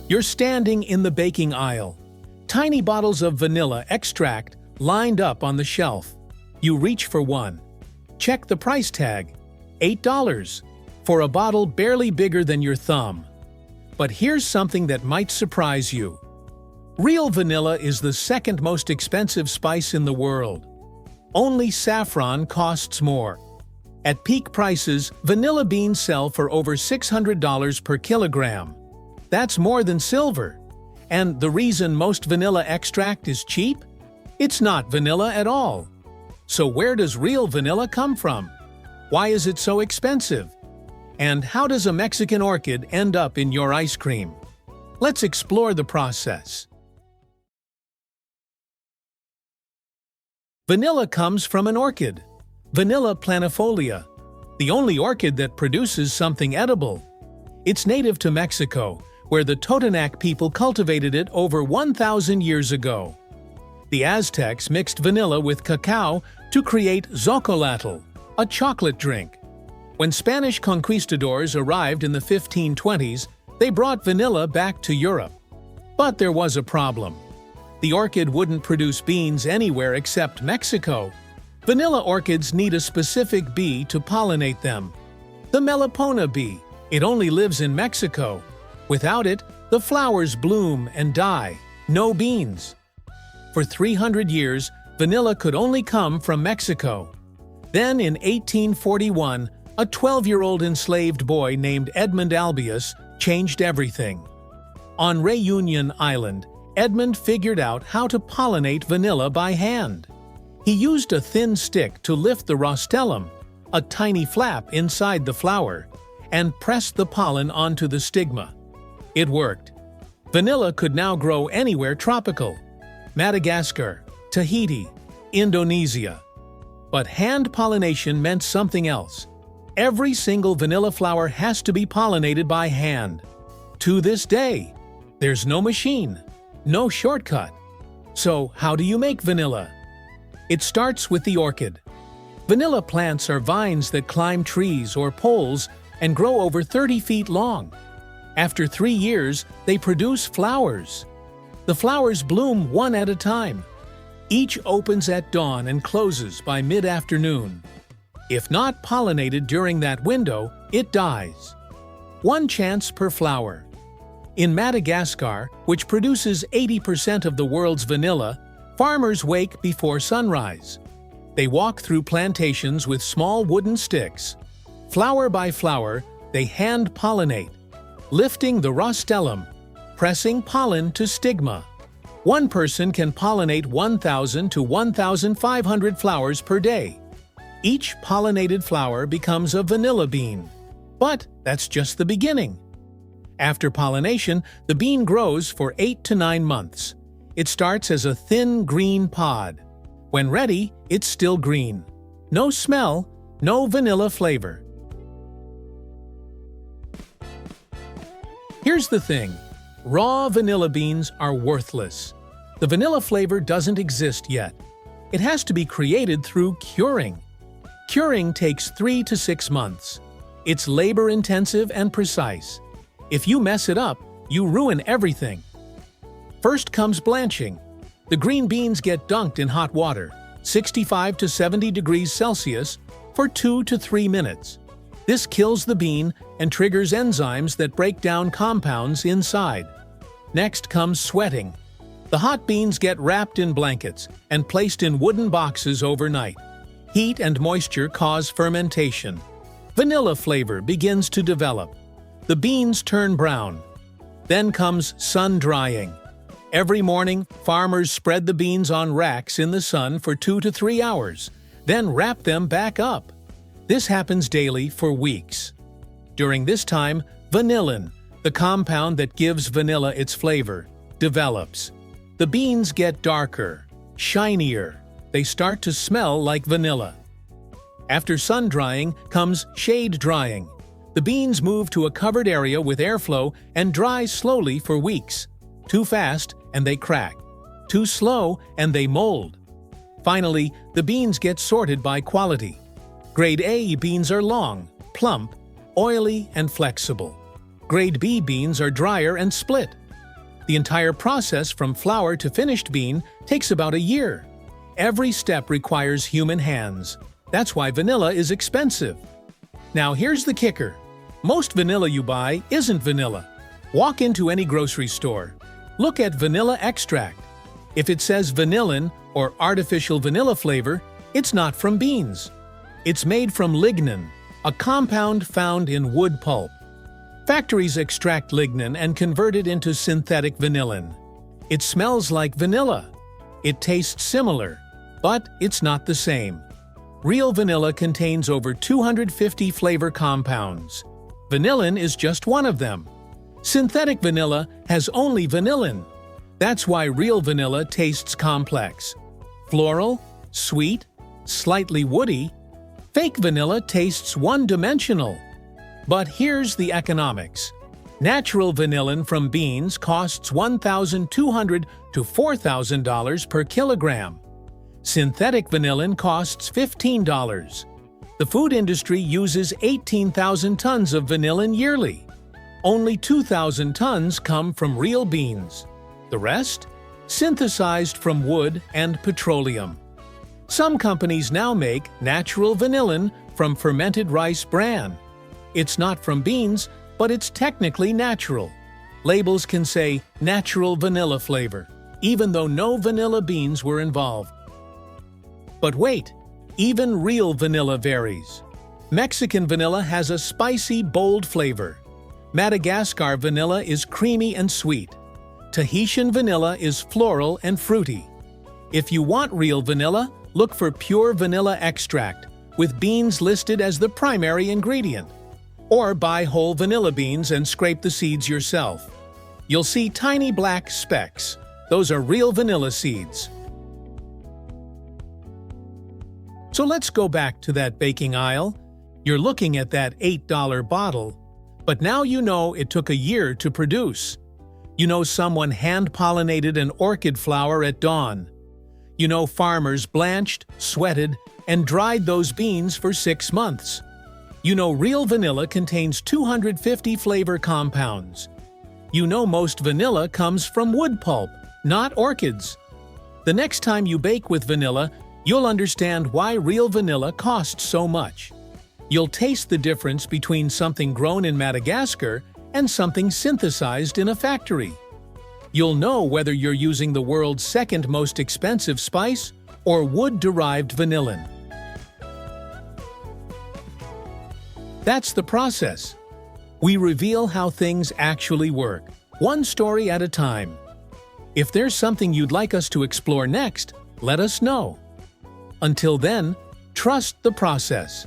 You're standing in the baking aisle. Tiny bottles of vanilla extract lined up on the shelf. You reach for one. Check the price tag. $8 for a bottle barely bigger than your thumb. But here's something that might surprise you. Real vanilla is the second most expensive spice in the world. Only saffron costs more. At peak prices, vanilla beans sell for over $600 per kilogram. That's more than silver. And the reason most vanilla extract is cheap? It's not vanilla at all. So where does real vanilla come from? Why is it so expensive? And how does a Mexican orchid end up in your ice cream? Let's explore the process. Vanilla comes from an orchid, Vanilla planifolia, the only orchid that produces something edible. It's native to Mexico, where the Totonac people cultivated it over 1,000 years ago. The Aztecs mixed vanilla with cacao to create xocolotl, a chocolate drink. When Spanish conquistadors arrived in the 1520s, they brought vanilla back to Europe. But there was a problem. The orchid wouldn't produce beans anywhere except Mexico. Vanilla orchids need a specific bee to pollinate them. The Melipona bee. It only lives in Mexico. Without it, the flowers bloom and die. No beans. For 300 years, vanilla could only come from Mexico. Then in 1841, a 12-year-old enslaved boy named Edmund Albius changed everything. On Réunion Island, Edmund figured out how to pollinate vanilla by hand. He used a thin stick to lift the rostellum, a tiny flap inside the flower, and pressed the pollen onto the stigma. It worked. Vanilla could now grow anywhere tropical: Madagascar, Tahiti, Indonesia. But hand pollination meant something else. Every single vanilla flower has to be pollinated by hand. To this day, there's no machine, no shortcut. So how do you make vanilla? It starts with the orchid. Vanilla plants are vines that climb trees or poles and grow over 30 feet long. After 3 years, they produce flowers. The flowers bloom one at a time. Each opens at dawn and closes by mid-afternoon. If not pollinated during that window, it dies. One chance per flower. In Madagascar, which produces 80% of the world's vanilla, farmers wake before sunrise. They walk through plantations with small wooden sticks. Flower by flower, they hand-pollinate, lifting the rostellum, pressing pollen to stigma. One person can pollinate 1,000 to 1,500 flowers per day. Each pollinated flower becomes a vanilla bean. But that's just the beginning. After pollination, the bean grows for 8 to 9 months. It starts as a thin green pod. When ready, it's still green. No smell, no vanilla flavor. Here's the thing. Raw vanilla beans are worthless. The vanilla flavor doesn't exist yet. It has to be created through curing. Curing takes 3 to 6 months. It's labor-intensive and precise. If you mess it up, you ruin everything. First comes blanching. The green beans get dunked in hot water, 65 to 70 degrees Celsius, for 2 to 3 minutes. This kills the bean and triggers enzymes that break down compounds inside. Next comes sweating. The hot beans get wrapped in blankets and placed in wooden boxes overnight. Heat and moisture cause fermentation. Vanilla flavor begins to develop. The beans turn brown. Then comes sun drying. Every morning, farmers spread the beans on racks in the sun for 2 to 3 hours, then wrap them back up. This happens daily for weeks. During this time, vanillin, the compound that gives vanilla its flavor, develops. The beans get darker, shinier. They start to smell like vanilla. After sun drying comes shade drying. The beans move to a covered area with airflow and dry slowly for weeks. Too fast, and they crack. Too slow, and they mold. Finally, the beans get sorted by quality. Grade A beans are long, plump, oily, and flexible. Grade B beans are drier and split. The entire process from flower to finished bean takes about a year. Every step requires human hands. That's why vanilla is expensive. Now here's the kicker. Most vanilla you buy isn't vanilla. Walk into any grocery store. Look at vanilla extract. If it says vanillin or artificial vanilla flavor, it's not from beans. It's made from lignin, a compound found in wood pulp. Factories extract lignin and convert it into synthetic vanillin. It smells like vanilla. It tastes similar, but it's not the same. Real vanilla contains over 250 flavor compounds. Vanillin is just one of them. Synthetic vanilla has only vanillin. That's why real vanilla tastes complex. Floral, sweet, slightly woody. Fake vanilla tastes one-dimensional. But here's the economics. Natural vanillin from beans costs $1,200 to $4,000 per kilogram. Synthetic vanillin costs $15. The food industry uses 18,000 tons of vanillin yearly. Only 2,000 tons come from real beans. The rest? Synthesized from wood and petroleum. Some companies now make natural vanillin from fermented rice bran. It's not from beans, but it's technically natural. Labels can say natural vanilla flavor, even though no vanilla beans were involved. But wait, even real vanilla varies. Mexican vanilla has a spicy, bold flavor. Madagascar vanilla is creamy and sweet. Tahitian vanilla is floral and fruity. If you want real vanilla, look for pure vanilla extract, with beans listed as the primary ingredient. Or buy whole vanilla beans and scrape the seeds yourself. You'll see tiny black specks. Those are real vanilla seeds. So let's go back to that baking aisle. You're looking at that $8 bottle, but now you know it took a year to produce. You know someone hand-pollinated an orchid flower at dawn. You know farmers blanched, sweated, and dried those beans for 6 months. You know real vanilla contains 250 flavor compounds. You know most vanilla comes from wood pulp, not orchids. The next time you bake with vanilla, you'll understand why real vanilla costs so much. You'll taste the difference between something grown in Madagascar and something synthesized in a factory. You'll know whether you're using the world's second most expensive spice or wood-derived vanillin. That's the process. We reveal how things actually work, one story at a time. If there's something you'd like us to explore next, let us know. Until then, trust the process.